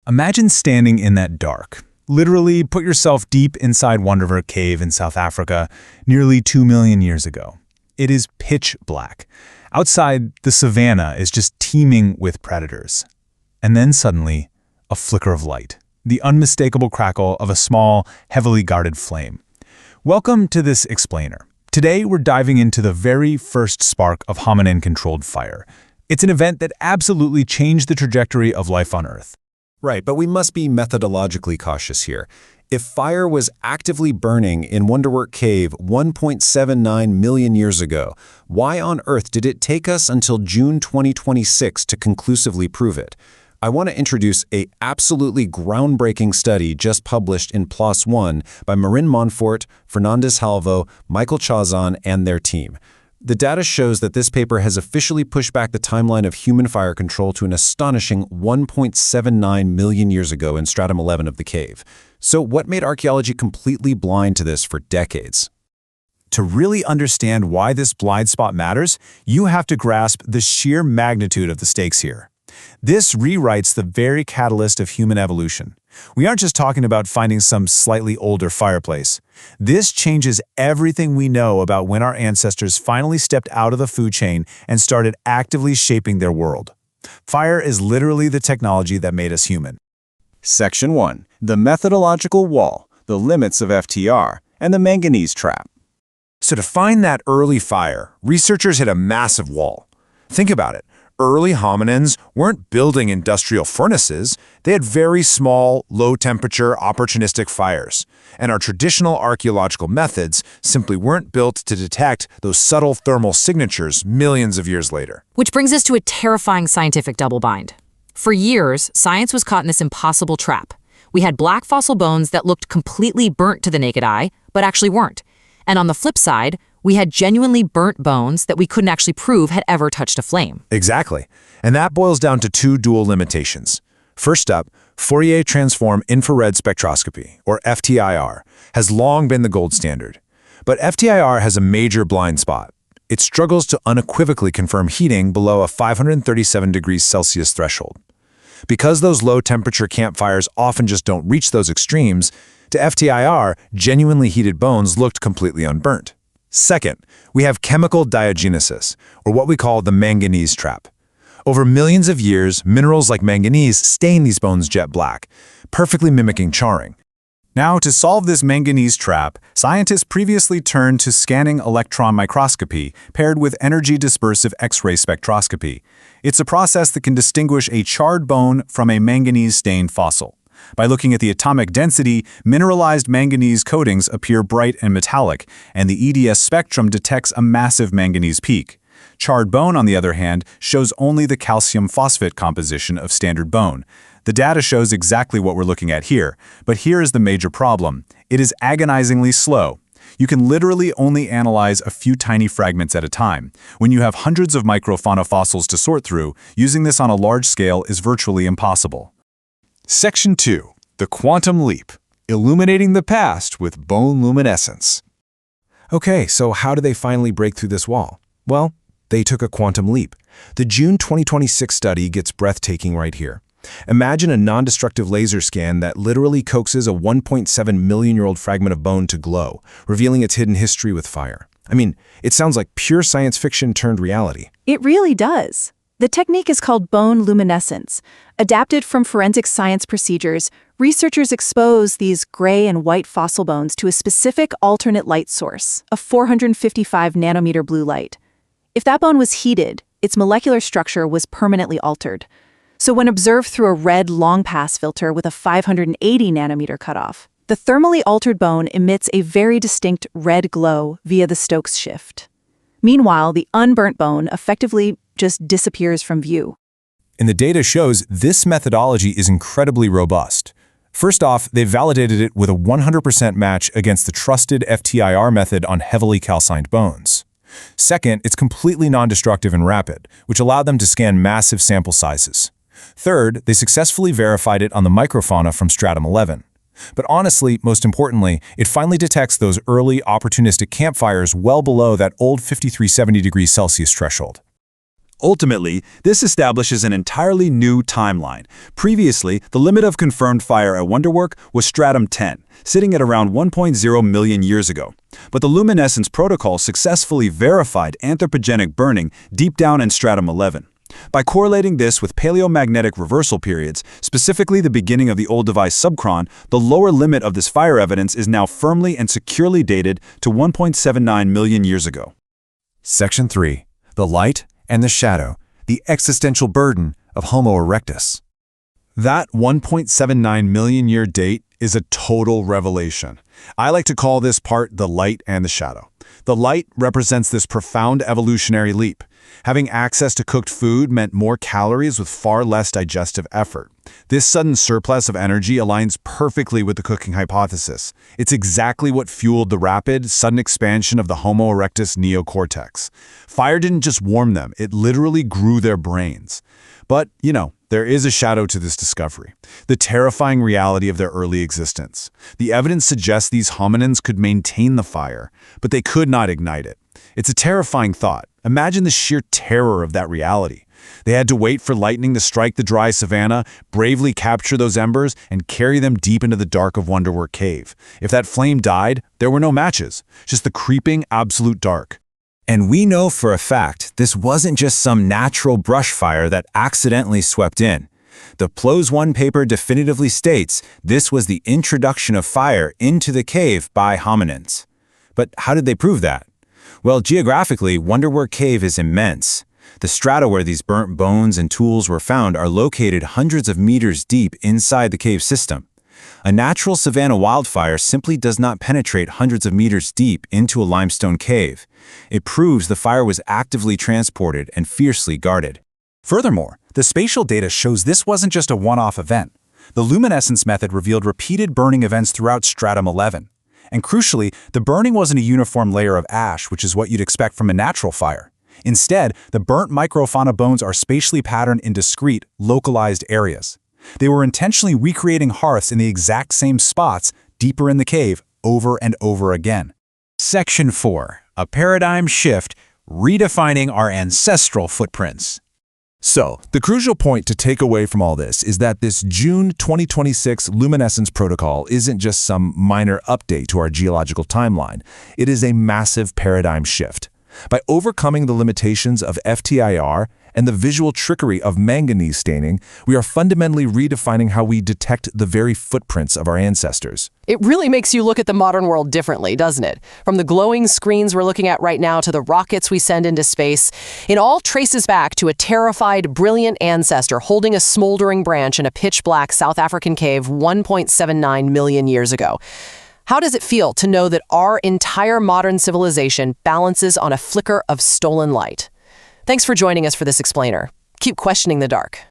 Imagine standing in that dark. Literally, put yourself deep inside Wonderwerk Cave in South Africa nearly 2 million years ago. It is pitch black. Outside, the savannah is just teeming with predators. And then suddenly, a flicker of light. The unmistakable crackle of a small, heavily guarded flame. Welcome to this explainer. Today, we're diving into the very first spark of hominin-controlled fire. It's an event that absolutely changed the trajectory of life on Earth. Right, but we must be methodologically cautious here. If fire was actively burning in Wonderwerk Cave 1.79 million years ago, why on earth did it take us until June 2026 to conclusively prove it? I want to introduce an absolutely groundbreaking study just published in PLOS ONE by Marín-Monfort, Fernández-Jalvo, Michael Chazan, and their team. The data shows that this paper has officially pushed back the timeline of human fire control to an astonishing 1.79 million years ago in Stratum 11 of the cave. So what made archaeology completely blind to this for decades? To really understand why this blind spot matters, you have to grasp the sheer magnitude of the stakes here. This rewrites the very catalyst of human evolution. We aren't just talking about finding some slightly older fireplace. This changes everything we know about when our ancestors finally stepped out of the food chain and started actively shaping their world. Fire is literally the technology that made us human. Section 1. The methodological wall, the limits of FTIR, and the manganese trap. So to find that early fire, researchers hit a massive wall. Think about it. Early hominins weren't building industrial furnaces. They had very small, low-temperature, opportunistic fires. And our traditional archaeological methods simply weren't built to detect those subtle thermal signatures millions of years later. Which brings us to a terrifying scientific double-bind. For years, science was caught in this impossible trap. We had black fossil bones that looked completely burnt to the naked eye, but actually weren't. And on the flip side, we had genuinely burnt bones that we couldn't actually prove had ever touched a flame. Exactly. And that boils down to two dual limitations. First up, Fourier Transform Infrared Spectroscopy, or FTIR, has long been the gold standard. But FTIR has a major blind spot. It struggles to unequivocally confirm heating below a 537 degrees Celsius threshold. Because those low-temperature campfires often just don't reach those extremes, to FTIR, genuinely heated bones looked completely unburnt. Second, we have chemical diagenesis, or what we call the manganese trap. Over millions of years, minerals like manganese stain these bones jet black, perfectly mimicking charring. Now, to solve this manganese trap, scientists previously turned to scanning electron microscopy paired with energy dispersive X-ray spectroscopy. It's a process that can distinguish a charred bone from a manganese-stained fossil. By looking at the atomic density, mineralized manganese coatings appear bright and metallic, and the EDS spectrum detects a massive manganese peak. Charred bone, on the other hand, shows only the calcium phosphate composition of standard bone. The data shows exactly what we're looking at here, but here is the major problem. It is agonizingly slow. You can literally only analyze a few tiny fragments at a time. When you have hundreds of microfauna fossils to sort through, using this on a large scale is virtually impossible. Section 2. The Quantum Leap. Illuminating the Past with Bone Luminescence. Okay, so how did they finally break through this wall? Well, they took a quantum leap. The June 2026 study gets breathtaking right here. Imagine a non-destructive laser scan that literally coaxes a 1.7 million-year-old fragment of bone to glow, revealing its hidden history with fire. I mean, it sounds like pure science fiction turned reality. It really does. The technique is called bone luminescence. Adapted from forensic science procedures, researchers expose these gray and white fossil bones to a specific alternate light source, a 455 nanometer blue light. If that bone was heated, its molecular structure was permanently altered. So when observed through a red long-pass filter with a 580 nanometer cutoff, the thermally altered bone emits a very distinct red glow via the Stokes shift. Meanwhile, the unburnt bone effectively just disappears from view. And the data shows this methodology is incredibly robust. First off, they validated it with a 100% match against the trusted FTIR method on heavily calcined bones. Second, it's completely non-destructive and rapid, which allowed them to scan massive sample sizes. Third, they successfully verified it on the microfauna from Stratum 11. But honestly, most importantly, it finally detects those early opportunistic campfires well below that old 5370 degrees Celsius threshold. Ultimately, this establishes an entirely new timeline. Previously, the limit of confirmed fire at Wonderwerk was Stratum 10, sitting at around 1.0 million years ago. But the Luminescence protocol successfully verified anthropogenic burning deep down in Stratum 11. By correlating this with paleomagnetic reversal periods, specifically the beginning of the Olduvai Subchron, the lower limit of this fire evidence is now firmly and securely dated to 1.79 million years ago. Section 3. The light and the shadow, the existential burden of Homo erectus. That 1.79 million year date is a total revelation. I like to call this part the light and the shadow. The light represents this profound evolutionary leap. Having access to cooked food meant more calories with far less digestive effort. This sudden surplus of energy aligns perfectly with the cooking hypothesis. It's exactly what fueled the rapid, sudden expansion of the Homo erectus neocortex. Fire didn't just warm them, it literally grew their brains. But, there is a shadow to this discovery, the terrifying reality of their early existence. The evidence suggests these hominins could maintain the fire, but they could not ignite it. It's a terrifying thought. Imagine the sheer terror of that reality. They had to wait for lightning to strike the dry savanna, bravely capture those embers, and carry them deep into the dark of Wonderwerk Cave. If that flame died, there were no matches, just the creeping, absolute dark. And we know for a fact this wasn't just some natural brush fire that accidentally swept in. The PLOS ONE paper definitively states this was the introduction of fire into the cave by hominins. But how did they prove that? Well, geographically, Wonderwerk Cave is immense. The strata where these burnt bones and tools were found are located hundreds of meters deep inside the cave system. A natural savanna wildfire simply does not penetrate hundreds of meters deep into a limestone cave. It proves the fire was actively transported and fiercely guarded. Furthermore, the spatial data shows this wasn't just a one-off event. The luminescence method revealed repeated burning events throughout Stratum 11. And crucially, the burning wasn't a uniform layer of ash, which is what you'd expect from a natural fire. Instead, the burnt microfauna bones are spatially patterned in discrete, localized areas. They were intentionally recreating hearths in the exact same spots, deeper in the cave, over and over again. Section 4. A paradigm shift, redefining our ancestral footprints. So, the crucial point to take away from all this is that this June 2026 Luminescence protocol isn't just some minor update to our geological timeline. It is a massive paradigm shift. By overcoming the limitations of FTIR and the visual trickery of manganese staining, we are fundamentally redefining how we detect the very footprints of our ancestors. It really makes you look at the modern world differently, doesn't it? From the glowing screens we're looking at right now to the rockets we send into space, it all traces back to a terrified, brilliant ancestor holding a smoldering branch in a pitch-black South African cave 1.79 million years ago. How does it feel to know that our entire modern civilization balances on a flicker of stolen light? Thanks for joining us for this explainer. Keep questioning the dark.